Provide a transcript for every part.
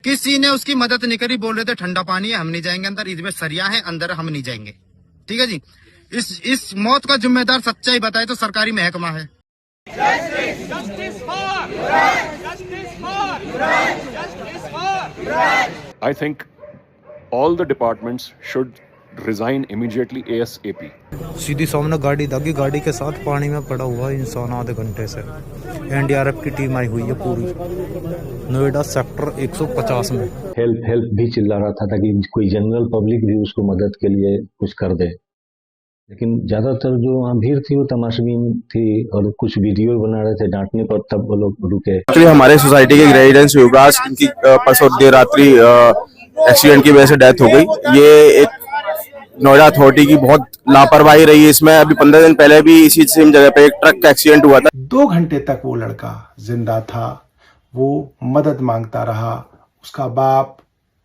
किसी ने उसकी मदद नहीं करी। बोल रहे थे ठंडा पानी है, हम नहीं जाएंगे अंदर, इसमें सरिया है अंदर, हम नहीं जाएंगे। ठीक है जी। इस मौत का जिम्मेदार सच्चाई बताए तो सरकारी महकमा है। I think all the departments should resign immediately ASAP. सीधी सामने गाड़ी दागी, गाड़ी के साथ पानी में पड़ा हुआ इंसान आधे घंटे से। एनडीआरएफ की टीम आई हुई है पूरी, नोएडा सेक्टर 150 में। हेल्प भी चिल्ला रहा था ताकि कोई जनरल पब्लिक भी उसको मदद के लिए कुछ कर दे, लेकिन ज्यादातर जो वहाँ भीड़ थी वो तमाशबीन थी और कुछ वीडियो बना रहे थे। डांटने पर तब वो लोग रुके। एक्चुअली हमारे सोसाइटी के रेजिडेंट्स युवराज, इनकी परसों देर रात्रि एक्सीडेंट की वजह से डेथ हो गई। ये एक नोएडा अथॉरिटी की बहुत लापरवाही रही है इसमें। अभी 15 दिन पहले भी इसी सेम जगह पे एक ट्रक का एक्सीडेंट हुआ था। 2 घंटे तक वो लड़का जिंदा था, वो मदद मांगता रहा। उसका बाप,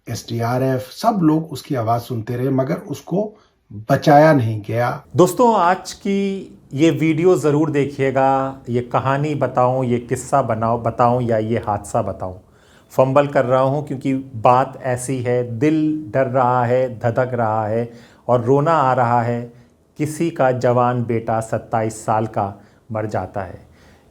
एसडीआरएफ, सब लोग उसकी आवाज सुनते रहे, मगर उसको बचाया नहीं गया। दोस्तों, आज की ये वीडियो ज़रूर देखिएगा। ये कहानी बताऊं, ये किस्सा बताऊं या ये हादसा बताऊं, फंबल कर रहा हूं क्योंकि बात ऐसी है, दिल डर रहा है, धधक रहा है और रोना आ रहा है। किसी का जवान बेटा 27 साल का मर जाता है।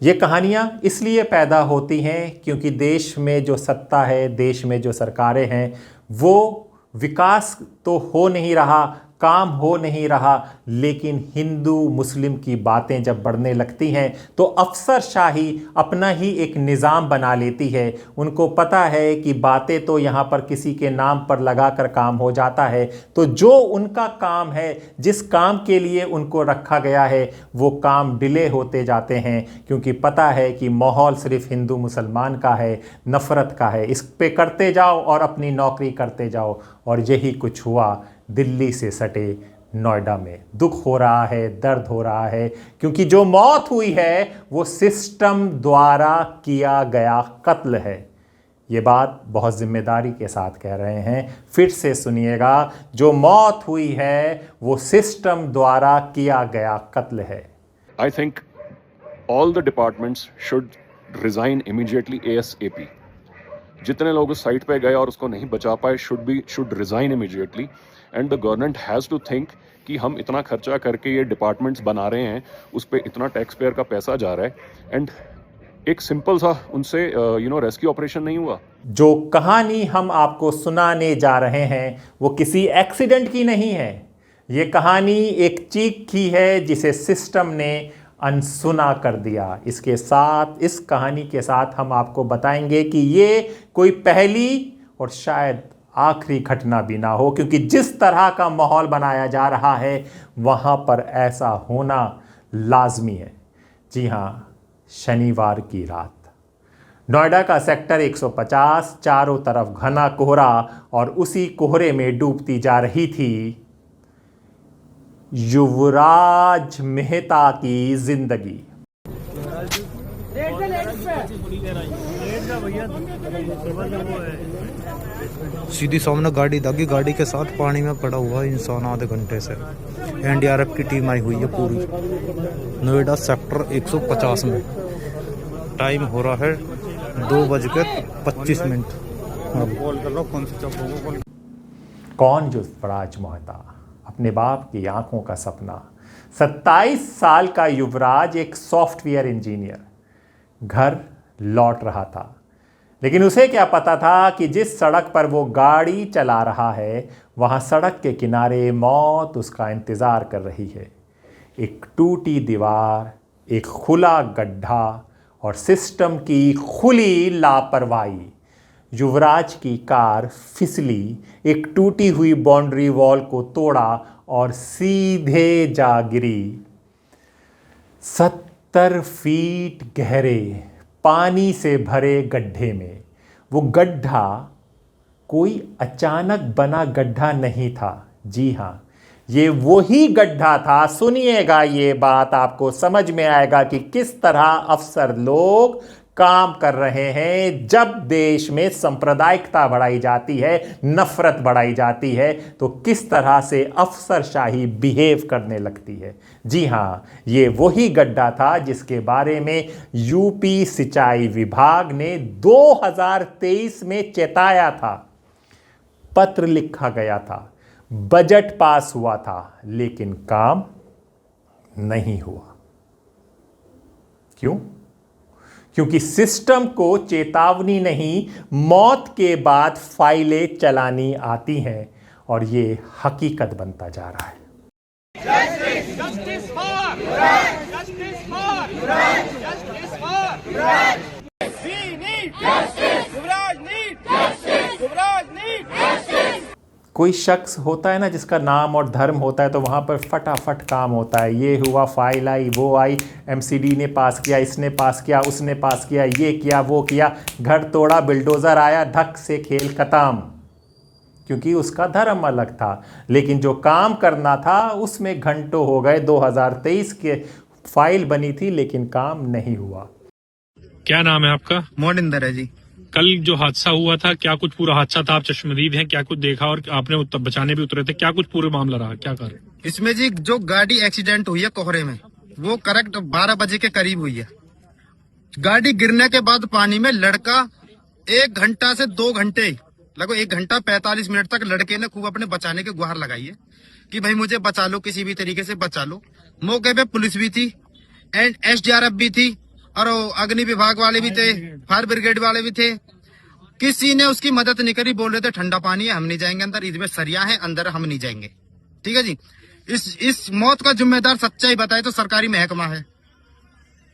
ये कहानियाँ इसलिए पैदा होती हैं क्योंकि देश में जो सत्ता है, देश में जो सरकारें हैं, वो विकास तो हो नहीं रहा, काम हो नहीं रहा, लेकिन हिंदू मुस्लिम की बातें जब बढ़ने लगती हैं तो अफसरशाही अपना ही एक निज़ाम बना लेती है। उनको पता है कि बातें तो यहाँ पर किसी के नाम पर लगाकर काम हो जाता है, तो जो उनका काम है, जिस काम के लिए उनको रखा गया है, वो काम डिले होते जाते हैं क्योंकि पता है कि माहौल सिर्फ हिंदू मुसलमान का है, नफ़रत का है। इस पे करते जाओ और अपनी नौकरी करते जाओ। और यही कुछ हुआ दिल्ली से सटे नोएडा में। दुख हो रहा है, दर्द हो रहा है क्योंकि जो मौत हुई है वो सिस्टम द्वारा किया गया कत्ल है। ये बात बहुत जिम्मेदारी के साथ कह रहे हैं, फिर से सुनिएगा। जो मौत हुई है वो सिस्टम द्वारा किया गया कत्ल है। I think all the departments should resign immediately ASAP. जितने लोग उस साइट पे गए और उसको नहीं बचा पाए should resign immediately. And the government has to think कि हम इतना खर्चा करके ये डिपार्टमेंट्स बना रहे हैं, उस पर इतना टैक्स पेयर का पैसा जा रहा है, एंड एक सिंपल सा उनसे रेस्क्यू ऑपरेशन नहीं हुआ। जो कहानी हम आपको सुनाने जा रहे हैं वो किसी एक्सीडेंट की नहीं है। ये कहानी एक चीख की है जिसे सिस्टम ने अनसुना कर दिया। इसके साथ, इस कहानी के साथ हम आपको बताएंगे कि ये कोई पहली और शायद आखिरी घटना भी ना हो, क्योंकि जिस तरह का माहौल बनाया जा रहा है वहाँ पर ऐसा होना लाजमी है। जी हाँ, शनिवार की रात नोएडा का सेक्टर 150, चारों तरफ घना कोहरा और उसी कोहरे में डूबती जा रही थी युवराज मेहता की जिंदगी। सीधी सामने गाड़ी दागी, गाड़ी के साथ पानी में पड़ा हुआ इंसान आधे घंटे से। एनडीआरएफ की टीम आई हुई है पूरी, नोएडा सेक्टर 150 में। टाइम हो रहा है 2:25। कौन युवराज मेहता? अपने बाप की आंखों का सपना। 27 साल का युवराज एक सॉफ्टवेयर इंजीनियर घर लौट रहा था, लेकिन उसे क्या पता था कि जिस सड़क पर वो गाड़ी चला रहा है वहाँ सड़क के किनारे मौत उसका इंतज़ार कर रही है। एक टूटी दीवार, एक खुला गड्ढा और सिस्टम की खुली लापरवाही। युवराज की कार फिसली, एक टूटी हुई बाउंड्री वॉल को तोड़ा और सीधे जा गिरी 70 फीट गहरे पानी से भरे गड्ढे में। वो गड्ढा कोई अचानक बना गड्ढा नहीं था। जी हाँ, ये वही गड्ढा था। सुनिएगा, ये बात आपको समझ में आएगा कि किस तरह अफसर लोग काम कर रहे हैं। जब देश में सांप्रदायिकता बढ़ाई जाती है, नफरत बढ़ाई जाती है, तो किस तरह से अफसरशाही बिहेव करने लगती है। जी हां, ये वही गड्ढा था जिसके बारे में यूपी सिंचाई विभाग ने 2023 में चेताया था। पत्र लिखा गया था, बजट पास हुआ था, लेकिन काम नहीं हुआ। क्यों? क्योंकि सिस्टम को चेतावनी नहीं, मौत के बाद फाइलें चलानी आती हैं, और ये हकीकत बनता जा रहा है। कोई शख्स होता है ना जिसका नाम और धर्म होता है, तो वहाँ पर फटाफट काम होता है। ये हुआ, फाइल आई, वो आई, एमसीडी ने पास किया, इसने पास किया, उसने पास किया, ये किया, वो किया, घर तोड़ा, बिल्डोज़र आया, धक से खेल खत्म। क्योंकि उसका धर्म अलग था, लेकिन जो काम करना था उसमें घंटों हो गए। 2023 के फाइल बनी थी, लेकिन काम नहीं हुआ। क्या नाम है आपका? मोनिंदर है जी। कल जो हादसा हुआ था, क्या कुछ पूरा हादसा था? आप चश्मदीद हैं, क्या कुछ देखा और आपने बचाने भी उतरे थे, क्या कुछ पूरा मामला रहा, क्या कर? इसमें जी जो गाड़ी एक्सीडेंट हुई है कोहरे में, वो करेक्ट 12 बजे के करीब हुई है। गाड़ी गिरने के बाद पानी में लड़का 1 घंटा से 2 घंटे, लगभग 1 घंटा 45 मिनट तक लड़के ने खूब अपने बचाने की गुहार लगाई है कि भाई मुझे बचा लो, किसी भी तरीके से बचा लो। मौके पे पुलिस भी थी एंड SDRF भी थी और अग्नि विभाग वाले भी थे, फायर ब्रिगेड वाले भी थे। किसी ने उसकी मदद नहीं करी। बोल रहे थे ठंडा पानी है, हम नहीं जाएंगे अंदर, इसमें सरिया है, अंदर हम नहीं जाएंगे। ठीक है जी। इस मौत का जिम्मेदार सच्चाई बताए तो सरकारी महकमा है।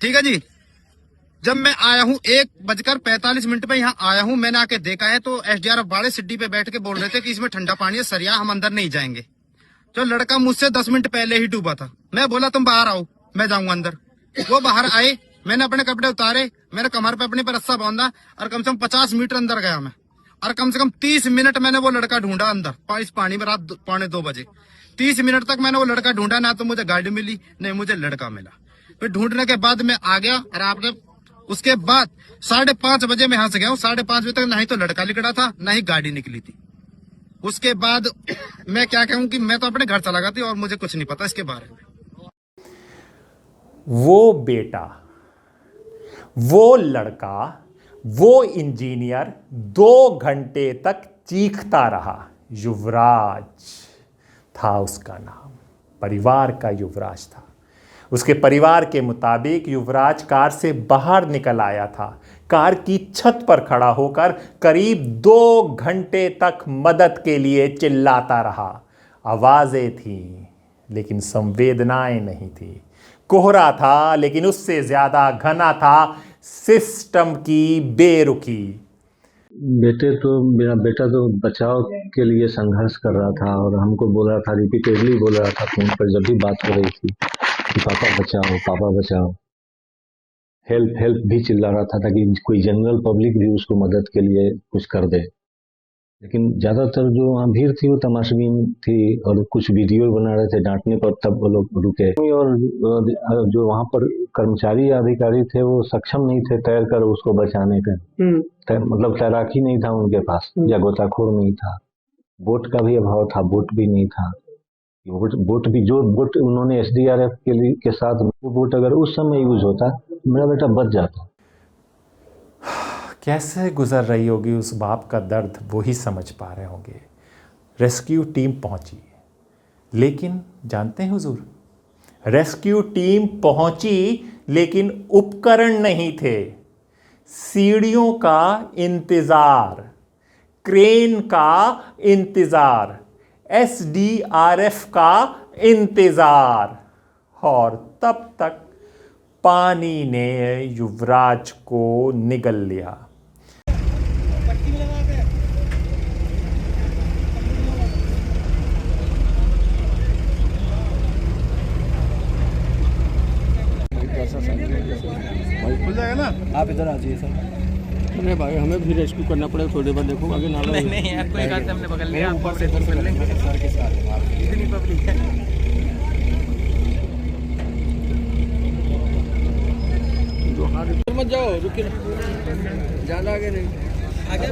ठीक है जी। जब मैं आया हूँ 1:45 पे यहाँ आया हूँ, मैंने आके देखा है तो SDRF वाले सिड्डी पे बैठ के बोल रहे थे कि इसमें ठंडा पानी है, सरिया, हम अंदर नहीं जाएंगे। जो लड़का मुझसे 10 मिनट पहले ही डूबा था, मैं बोला तुम बाहर आओ, मैं जाऊंगा अंदर। वो बाहर आए, मैंने अपने कपड़े उतारे, मेरे कमर पे अपने पर रस्सा बांधा और कम से कम 50 मीटर अंदर गया मैं, और कम से कम 30 मिनट मैंने वो लड़का ढूंढा अंदर इस पानी में। रात 1:45 बजे 30 मिनट तक मैंने वो लड़का ढूंढा, ना तो मुझे गाड़ी मिली, नहीं मुझे लड़का मिला। फिर ढूंढने के बाद मैं आ गया और आपने उसके बाद 5:30 बजे मैं यहाँ से गया हूँ। 5:30 बजे तक ना ही तो लड़का निकला था, ना ही गाड़ी निकली थी। उसके बाद मैं क्या कहूँ कि मैं तो अपने घर चला गया था और मुझे कुछ नहीं पता इसके बारे में। वो बेटा, वो लड़का, वो इंजीनियर 2 घंटे तक चीखता रहा। युवराज था उसका नाम, परिवार का युवराज था। उसके परिवार के मुताबिक युवराज कार से बाहर निकल आया था। कार की छत पर खड़ा होकर करीब 2 घंटे तक मदद के लिए चिल्लाता रहा। आवाजें थीं, लेकिन संवेदनाएं नहीं थी। कोहरा था, लेकिन उससे ज्यादा घना था सिस्टम की बेरुखी। मेरा बेटा तो बचाव के लिए संघर्ष कर रहा था और हमको बोल रहा था, रिपीटेडली बोल रहा था फोन पर जब भी बात हो रही थी कि पापा बचाओ, पापा बचाओ, हेल्प हेल्प भी चिल्ला रहा था ताकि कोई जनरल पब्लिक भी उसको मदद के लिए कुछ कर दे। लेकिन ज़्यादातर जो वहाँ भीड़ थी वो तमाशबीन थी और कुछ वीडियो बना रहे थे डांटने पर, तब वो लोग रुके। और जो वहाँ पर कर्मचारी या अधिकारी थे वो सक्षम नहीं थे तैर कर उसको बचाने का। मतलब तैराकी नहीं था उनके पास या गोताखोर नहीं था। बोट का भी अभाव था, बोट भी नहीं था। बोट भी, जो बोट उन्होंने SDRF के साथ, वो बोट अगर उस समय यूज होता मेरा बेटा बच जाता। कैसे गुजर रही होगी उस बाप का दर्द, वो ही समझ पा रहे होंगे। रेस्क्यू टीम पहुंची, लेकिन जानते हैं हुजूर, रेस्क्यू टीम पहुंची लेकिन उपकरण नहीं थे। सीढ़ियों का इंतजार, क्रेन का इंतजार, SDRF का इंतजार, और तब तक पानी ने युवराज को निगल लिया। खुल जाएगा ना, आप इधर आ जाइए सर। नहीं भाई, हमें भी रेस्क्यू करना पड़ेगा थोड़ी देर, देखो आगे नाला। नहीं यार, कोई बात हमने पकड़ लिया, ऊपर से इधर कर लेंगे सर के साथ। इतनी पब्लिक है। जो मत जाओ, रुकिए ना, ज़्यादा आगे नहीं, आगे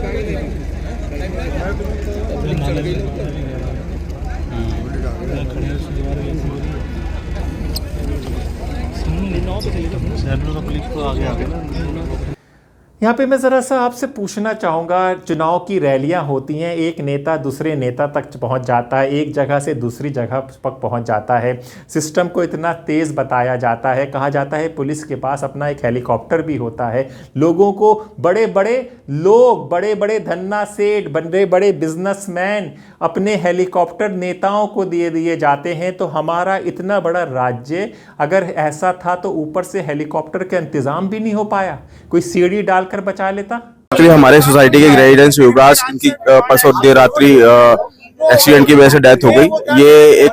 यहाँ पे मैं ज़रा सा आपसे पूछना चाहूँगा, चुनाव की रैलियाँ होती हैं, एक नेता दूसरे नेता तक पहुँच जाता है, एक जगह से दूसरी जगह तक पहुँच जाता है, सिस्टम को इतना तेज़ बताया जाता है, कहा जाता है पुलिस के पास अपना एक हेलीकॉप्टर भी होता है, लोगों को बड़े बड़े लोग, बड़े बड़े धन्ना सेठ, बड़े बड़े बिजनेसमैन अपने हेलीकॉप्टर नेताओं को दिए जाते हैं। तो हमारा इतना बड़ा राज्य अगर ऐसा था तो ऊपर से हेलीकॉप्टर का इंतज़ाम भी नहीं हो पाया, कोई सीढ़ी डालकर बचा लेता। एक्चुअली हमारे सोसाइटी के रेजिडेंट्स युवराज, इनकी परसों देर रात्रि एक्सीडेंट की वजह से डेथ हो गई। ये एक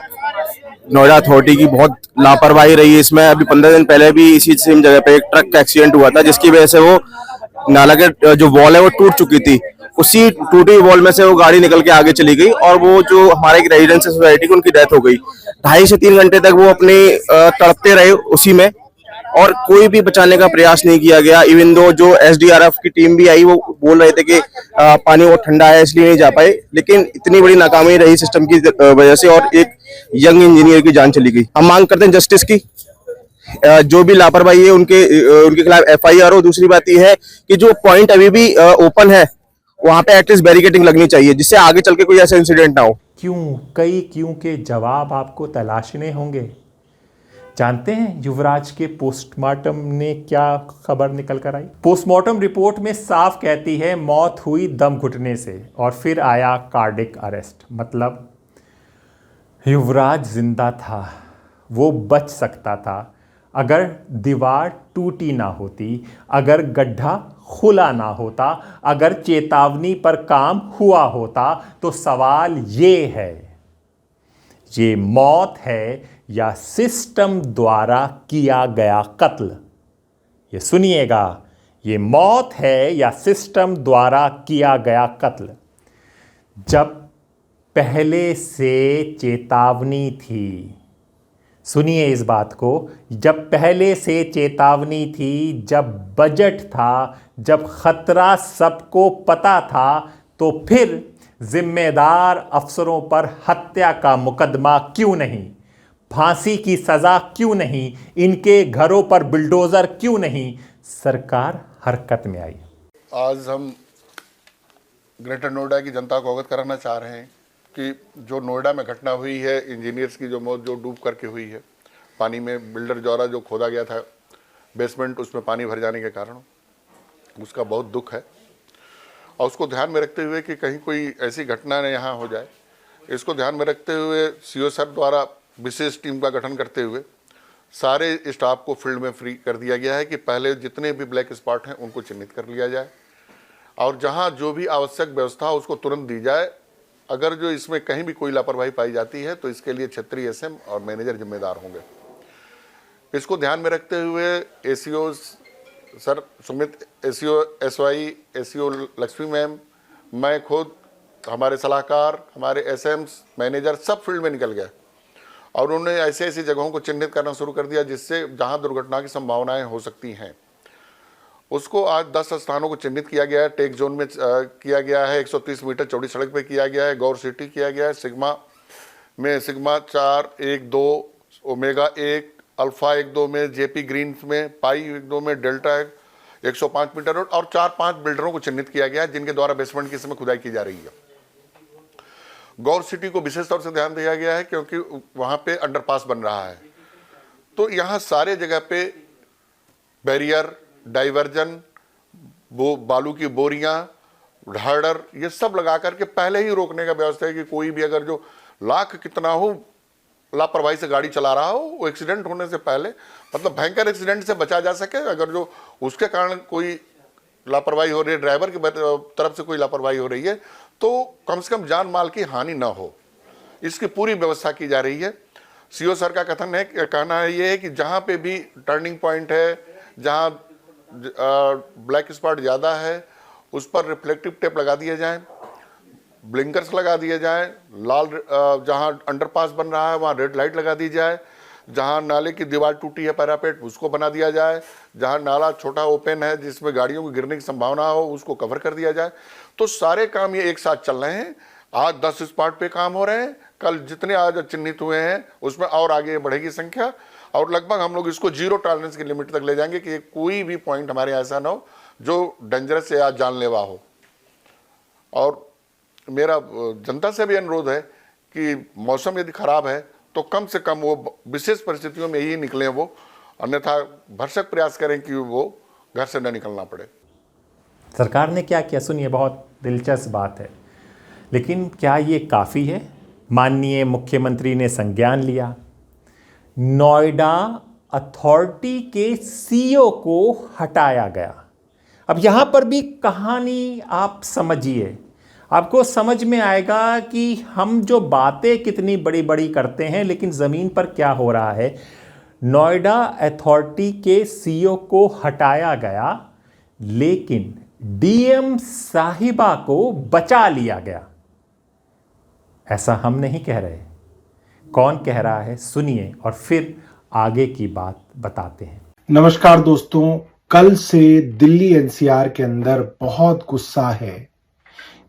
नोएडा अथॉरिटी की बहुत लापरवाही रही है इसमें। अभी 15 दिन पहले भी इसी सेम जगह पे एक ट्रक का एक्सीडेंट हुआ था, जिसकी वजह से वो नाला के जो वॉल है वो टूट चुकी थी। उसी टूटी वॉल में से वो गाड़ी निकल के आगे चली गई और वो जो हमारे एक रेजिडेंस सोसाइटी की, उनकी डेथ हो गई। 2.5 से 3 घंटे तक वो अपने तड़पते रहे उसी में, और कोई भी बचाने का प्रयास नहीं किया गया। इवन दो जो एसडीआरएफ की टीम भी आई, वो बोल रहे थे कि पानी वो ठंडा है इसलिए नहीं जा पाए, लेकिन इतनी बड़ी नाकामी रही सिस्टम की वजह से, और एक यंग इंजीनियर की जान चली गई। हम मांग करते हैं जस्टिस की, जो भी लापरवाही है उनके खिलाफ एफआईआर हो। दूसरी बात यह है कि जो पॉइंट अभी भी ओपन है, वहां पे एटलीस्ट बैरिकेडिंग लगनी चाहिए, जिससे आगे चल के कोई ऐसा इंसिडेंट ना हो। कई क्यों के जवाब आपको तलाशने होंगे। जानते हैं युवराज के पोस्टमार्टम ने क्या खबर निकल कर आई? पोस्टमार्टम रिपोर्ट में साफ कहती है मौत हुई दम घुटने से और फिर आया कार्डिक अरेस्ट। मतलब युवराज जिंदा था, वो बच सकता था अगर दीवार टूटी ना होती, अगर गड्ढा खुला ना होता, अगर चेतावनी पर काम हुआ होता। तो सवाल ये है, ये मौत है या सिस्टम द्वारा किया गया कत्ल? ये सुनिएगा, ये मौत है या सिस्टम द्वारा किया गया कत्ल? जब पहले से चेतावनी थी, सुनिए इस बात को, जब पहले से चेतावनी थी, जब बजट था, जब खतरा सबको पता था, तो फिर जिम्मेदार अफसरों पर हत्या का मुकदमा क्यों नहीं, फांसी की सजा क्यों नहीं, इनके घरों पर बुलडोजर क्यों नहीं? सरकार हरकत में आई। आज हम ग्रेटर नोएडा की जनता को अवगत कराना चाह रहे हैं कि जो नोएडा में घटना हुई है, इंजीनियर्स की जो मौत जो डूब करके हुई है पानी में, बिल्डर द्वारा जो खोदा गया था बेसमेंट, उसमें पानी भर जाने के कारण, उसका बहुत दुख है। और उसको ध्यान में रखते हुए कि कहीं कोई ऐसी घटना न यहाँ हो जाए, इसको ध्यान में रखते हुए सीओ सर द्वारा विशेष टीम का गठन करते हुए सारे स्टाफ को फील्ड में फ्री कर दिया गया है कि पहले जितने भी ब्लैक स्पॉट हैं उनको चिन्हित कर लिया जाए और जहां जो भी आवश्यक व्यवस्था उसको तुरंत दी जाए। अगर जो इसमें कहीं भी कोई लापरवाही पाई जाती है तो इसके लिए क्षेत्रीय एसएम और मैनेजर जिम्मेदार होंगे। इसको ध्यान में रखते हुए ACO sir Sumit, ACO SY, ACO Lakshmi ma'am, मैं खुद, हमारे सलाहकार, हमारे एसएम्स, मैनेजर सब फील्ड में निकल गए और उन्होंने ऐसी ऐसी जगहों को चिन्हित करना शुरू कर दिया जिससे जहां दुर्घटना की संभावनाएं हो सकती हैं। उसको आज 10 स्थानों को चिन्हित किया गया है। टेक जोन में किया गया है, 130 मीटर चौड़ी सड़क पे किया गया है, गौर सिटी किया गया है, सिग्मा में सिग्मा 4, 1, 2, ओमेगा 1, अल्फा 1, 2 में, जेपी ग्रीन में, पाई 1, 2 में, डेल्टा 105 मीटर रोड और 4-5 बिल्डरों को चिन्हित किया गया है जिनके द्वारा बेसमेंट की समय खुदाई की जा रही है। गौर सिटी को विशेष तौर से ध्यान दिया गया है क्योंकि वहां पे अंडरपास बन रहा है। तो यहाँ सारे जगह पे बैरियर, डाइवर्जन, वो बालू की बोरियां, ढाडर, ये सब लगा करके पहले ही रोकने का व्यवस्था है कि कोई भी अगर जो लाख कितना हो लापरवाही से गाड़ी चला रहा हो, वो एक्सीडेंट होने से पहले, मतलब भयंकर एक्सीडेंट से बचा जा सके। अगर जो उसके कारण कोई लापरवाही हो रही है, ड्राइवर की तरफ से कोई लापरवाही हो रही है, तो कम से कम जान माल की हानि ना हो, इसकी पूरी व्यवस्था की जा रही है। सीओ सर का कथन है, कहना है ये है कि जहाँ पे भी टर्निंग पॉइंट है, जहाँ ब्लैक स्पॉट ज़्यादा है, उस पर रिफ्लेक्टिव टेप लगा दिए जाएं, ब्लिंकर्स लगा दिए जाएं, लाल जहाँ अंडरपास बन रहा है वहाँ रेड लाइट लगा दी जाए, जहां नाले की दीवार टूटी है पैरापेट उसको बना दिया जाए, जहां नाला छोटा ओपन है जिसमें गाड़ियों की गिरने की संभावना हो उसको कवर कर दिया जाए। तो सारे काम ये एक साथ चल रहे हैं। आज 10 स्पॉट पे काम हो रहे हैं, कल जितने आज चिन्हित हुए हैं उसमें और आगे बढ़ेगी संख्या, और लगभग हम लोग इसको 0 टॉलरेंस की लिमिट तक ले जाएंगे कि कोई भी पॉइंट हमारे ऐसा ना हो जो डेंजरस या जानलेवा हो। और मेरा जनता से भी अनुरोध है कि मौसम यदि खराब है तो कम से कम वो विशेष परिस्थितियों में ही निकलें वो, अन्यथा भरसक प्रयास करें कि वो घर से न निकलना पड़े। सरकार ने क्या किया सुनिए, बहुत दिलचस्प बात है, लेकिन क्या ये काफ़ी है? माननीय मुख्यमंत्री ने संज्ञान लिया, नोएडा अथॉरिटी के सीईओ को हटाया गया। अब यहाँ पर भी कहानी आप समझिए, आपको समझ में आएगा कि हम जो बातें कितनी बड़ी बड़ी करते हैं लेकिन ज़मीन पर क्या हो रहा है। नोएडा अथॉरिटी के सीईओ को हटाया गया, लेकिन डीएम साहिबा को बचा लिया गया। ऐसा हम नहीं कह रहे, कौन कह रहा है सुनिए और फिर आगे की बात बताते हैं। नमस्कार दोस्तों, कल से दिल्ली एनसीआर के अंदर बहुत गुस्सा है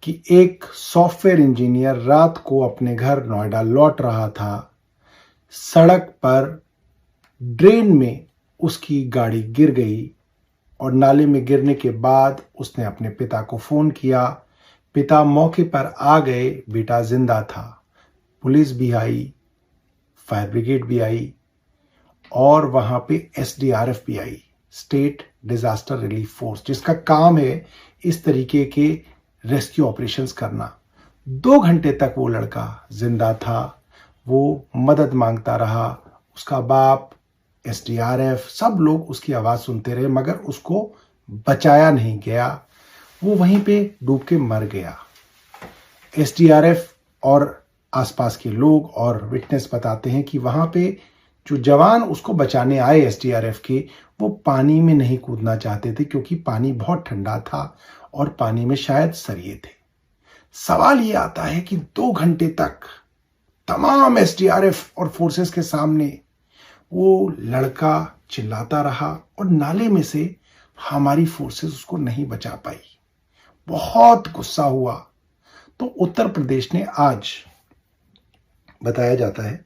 कि एक सॉफ्टवेयर इंजीनियर रात को अपने घर नोएडा लौट रहा था, सड़क पर ड्रेन में उसकी गाड़ी गिर गई और नाले में गिरने के बाद उसने अपने पिता को फोन किया। पिता मौके पर आ गए, बेटा जिंदा था। पुलिस भी आई, फायर ब्रिगेड भी आई और वहां पे एसडीआरएफ भी आई, स्टेट डिजास्टर रिलीफ फोर्स, जिसका काम है इस तरीके के रेस्क्यू ऑपरेशंस करना। 2 घंटे तक वो लड़का जिंदा था, वो मदद मांगता रहा। उसका बाप, एसडीआरएफ, सब लोग उसकी आवाज सुनते रहे मगर उसको बचाया नहीं गया, वो वहीं पे डूब के मर गया। एसडीआरएफ और आसपास के लोग और विटनेस बताते हैं कि वहां पे जो जवान उसको बचाने आए एसडीआरएफ के, वो पानी में नहीं कूदना चाहते थे क्योंकि पानी बहुत ठंडा था और पानी में शायद सरिये थे। सवाल ये आता है कि 2 घंटे तक तमाम एसडीआरएफ और फोर्सेस के सामने वो लड़का चिल्लाता रहा और नाले में से हमारी फोर्सेस उसको नहीं बचा पाई। बहुत गुस्सा हुआ तो उत्तर प्रदेश ने आज, बताया जाता है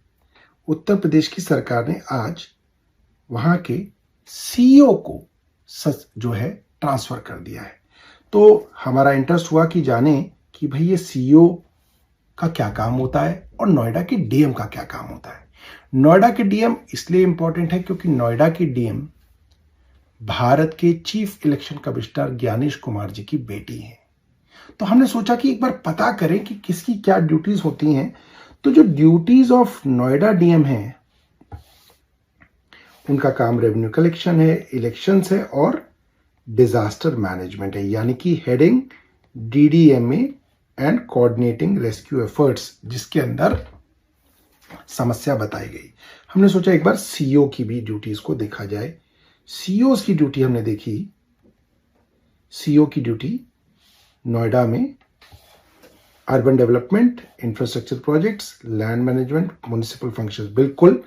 उत्तर प्रदेश की सरकार ने आज वहां के सीईओ को जो है ट्रांसफर कर दिया है। तो हमारा इंटरेस्ट हुआ कि जाने कि भाई ये सीईओ का क्या काम होता है और नोएडा के डीएम का क्या काम होता है। नोएडा के डीएम इसलिए इंपॉर्टेंट है क्योंकि नोएडा के डीएम भारत के chief election commissioner Gyanesh Kumar ji की बेटी है। तो हमने सोचा कि एक बार पता करें कि किसकी क्या ड्यूटीज होती हैं। तो जो ड्यूटीज ऑफ नोएडा डीएम है, उनका काम रेवेन्यू कलेक्शन है, इलेक्शंस है और डिजास्टर मैनेजमेंट है, यानी कि heading DDMA and coordinating rescue efforts, जिसके अंदर समस्या बताई गई। हमने सोचा एक बार सीईओ की भी ड्यूटीज को देखा जाए। सीईओ की ड्यूटी हमने देखी। सीईओ की ड्यूटी नोएडा में urban development, infrastructure projects, land management, municipal functions. बिल्कुल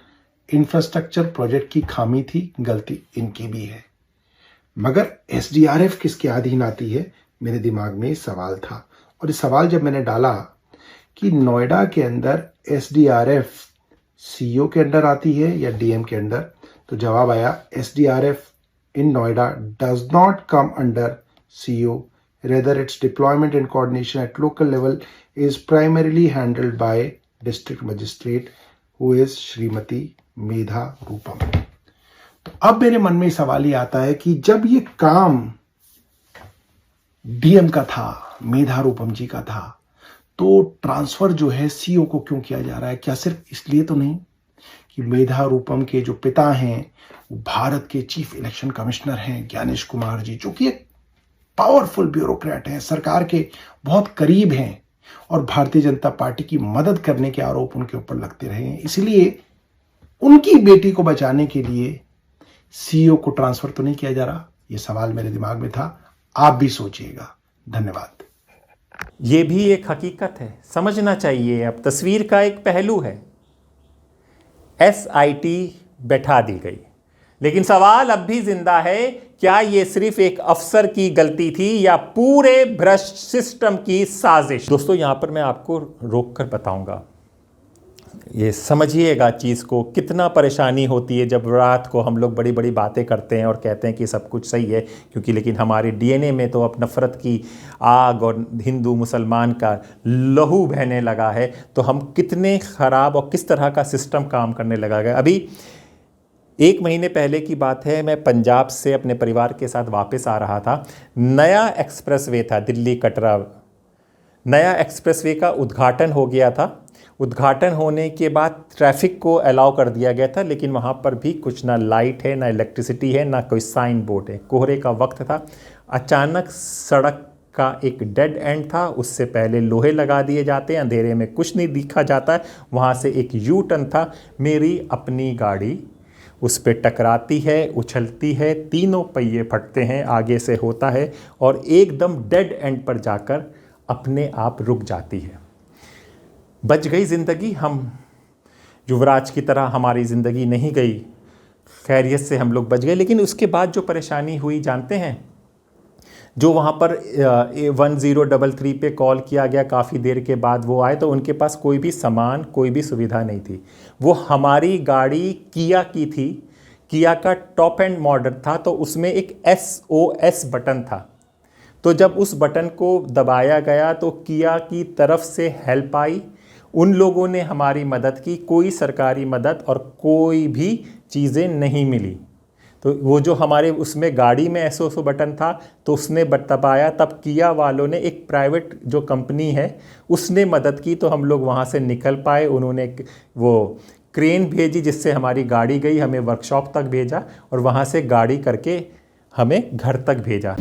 इंफ्रास्ट्रक्चर प्रोजेक्ट की खामी थी, गलती इनकी भी है, मगर एसडीआरएफ किसके अधीन आती है, मेरे दिमाग में सवाल था। और इस सवाल जब मैंने डाला कि नोएडा के अंदर एसडीआरएफ सीईओ के अंडर आती है या डीएम के अंडर, तो जवाब आया SDRF in Noida does not come under CEO, rather its deployment and coordination at local level is primarily handled by district magistrate who is Shrimati Medha Rupam. तो अब मेरे मन में सवाल ये आता है कि जब ये काम डीएम का था, मेधा रूपम जी का था, तो ट्रांसफर जो है सीईओ को क्यों किया जा रहा है? क्या सिर्फ इसलिए तो नहीं कि मेधा रूपम के जो पिता हैं वो भारत के चीफ इलेक्शन कमिश्नर हैं ज्ञानेश कुमार जी, जो कि एक पावरफुल ब्यूरोक्रेट हैं, सरकार के बहुत करीब हैं और भारतीय जनता पार्टी की मदद करने के आरोप उनके ऊपर लगते रहे हैं। इसलिए उनकी बेटी को बचाने के लिए सीईओ को ट्रांसफर तो नहीं किया जा रहा? ये सवाल मेरे दिमाग में था, आप भी सोचिएगा। धन्यवाद। ये भी एक हकीकत है, समझना चाहिए। अब तस्वीर का एक पहलू है, एसआईटी बैठा दी गई। लेकिन सवाल अब भी जिंदा है, क्या ये सिर्फ एक अफसर की गलती थी या पूरे भ्रष्ट सिस्टम की साजिश? दोस्तों यहां पर मैं आपको रोक कर बताऊंगा, ये समझिएगा चीज़ को, कितना परेशानी होती है जब रात को हम लोग बड़ी बड़ी बातें करते हैं और कहते हैं कि सब कुछ सही है, क्योंकि लेकिन हमारे डीएनए में तो अब नफ़रत की आग और हिंदू मुसलमान का लहू बहने लगा है। तो हम कितने ख़राब और किस तरह का सिस्टम काम करने लगा है। अभी 1 महीने पहले की बात है, मैं पंजाब से अपने परिवार के साथ वापस आ रहा था। नया एक्सप्रेसवे था, दिल्ली कटरा नया एक्सप्रेसवे का उद्घाटन हो गया था। उद्घाटन होने के बाद ट्रैफिक को अलाउ कर दिया गया था, लेकिन वहाँ पर भी कुछ ना लाइट है, ना इलेक्ट्रिसिटी है, ना कोई साइन बोर्ड है। कोहरे का वक्त था। अचानक सड़क का एक डेड एंड था, उससे पहले लोहे लगा दिए जाते हैं, अंधेरे में कुछ नहीं दिखा जाता है। वहाँ से एक यू टर्न था, मेरी अपनी गाड़ी उस पर टकराती है, उछलती है, तीनों पहिए फटते हैं, आगे से होता है और एकदम डेड एंड पर जाकर अपने आप रुक जाती है। बच गई ज़िंदगी, हम युवराज की तरह हमारी ज़िंदगी नहीं गई, खैरियत से हम लोग बच गए। लेकिन उसके बाद जो परेशानी हुई जानते हैं, जो वहाँ पर 1033 पे कॉल किया गया, काफ़ी देर के बाद वो आए तो उनके पास कोई भी सामान, कोई भी सुविधा नहीं थी। वो हमारी गाड़ी किया की थी, किया का टॉप एंड मॉडल था, तो उसमें एक SOS बटन था। तो जब उस बटन को दबाया गया तो किया की तरफ से हेल्प आई, उन लोगों ने हमारी मदद की, कोई सरकारी मदद और कोई भी चीज़ें नहीं मिली। तो वो जो हमारे उसमें गाड़ी में SOS बटन था तो उसने दबाया, तब किया वालों ने, एक प्राइवेट जो कंपनी है उसने मदद की, तो हम लोग वहाँ से निकल पाए। उन्होंने वो क्रेन भेजी जिससे हमारी गाड़ी गई, हमें वर्कशॉप तक भेजा और वहाँ से गाड़ी करके हमें घर तक भेजा।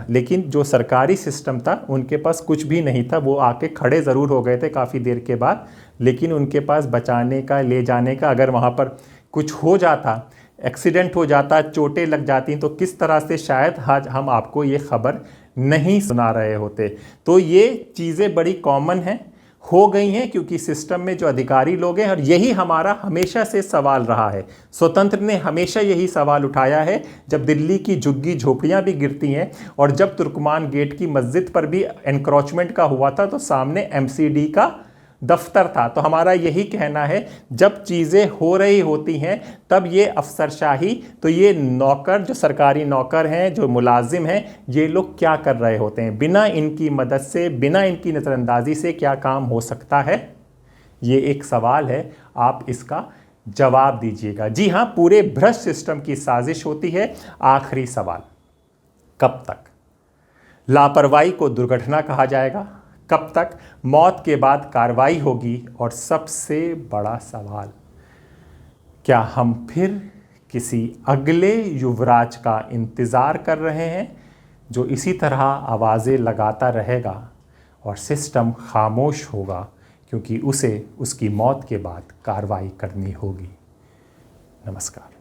लेकिन जो सरकारी सिस्टम था उनके पास कुछ भी नहीं था। वो आके खड़े ज़रूर हो गए थे काफ़ी देर के बाद, लेकिन उनके पास बचाने का, ले जाने का, अगर वहाँ पर कुछ हो जाता, एक्सीडेंट हो जाता, चोटें लग जाती, तो किस तरह से शायद आज हम आपको ये खबर नहीं सुना रहे होते। तो ये चीज़ें बड़ी कॉमन हैं, हो गई हैं, क्योंकि सिस्टम में जो अधिकारी लोग हैं, और यही हमारा हमेशा से सवाल रहा है। स्वतंत्र ने हमेशा यही सवाल उठाया है, जब दिल्ली की झुग्गी झोपड़ियाँ भी गिरती हैं और जब तुर्कमान गेट की मस्जिद पर भी एनक्रोचमेंट का हुआ था तो सामने MCD का दफ्तर था। तो हमारा यही कहना है, जब चीज़ें हो रही होती हैं तब ये अफसरशाही, तो ये नौकर, जो सरकारी नौकर हैं, जो मुलाजिम हैं, ये लोग क्या कर रहे होते हैं? बिना इनकी मदद से, बिना इनकी नज़रअंदाजी से क्या काम हो सकता है? ये एक सवाल है, आप इसका जवाब दीजिएगा। जी हाँ, पूरे भ्रष्ट सिस्टम की साजिश होती है। आखिरी सवाल, कब तक? लापरवाही को दुर्घटना कहा जाएगा? कब तक मौत के बाद कार्रवाई होगी? और सबसे बड़ा सवाल, क्या हम फिर किसी अगले युवराज का इंतज़ार कर रहे हैं जो इसी तरह आवाज़ें लगाता रहेगा और सिस्टम खामोश होगा, क्योंकि उसे उसकी मौत के बाद कार्रवाई करनी होगी। नमस्कार।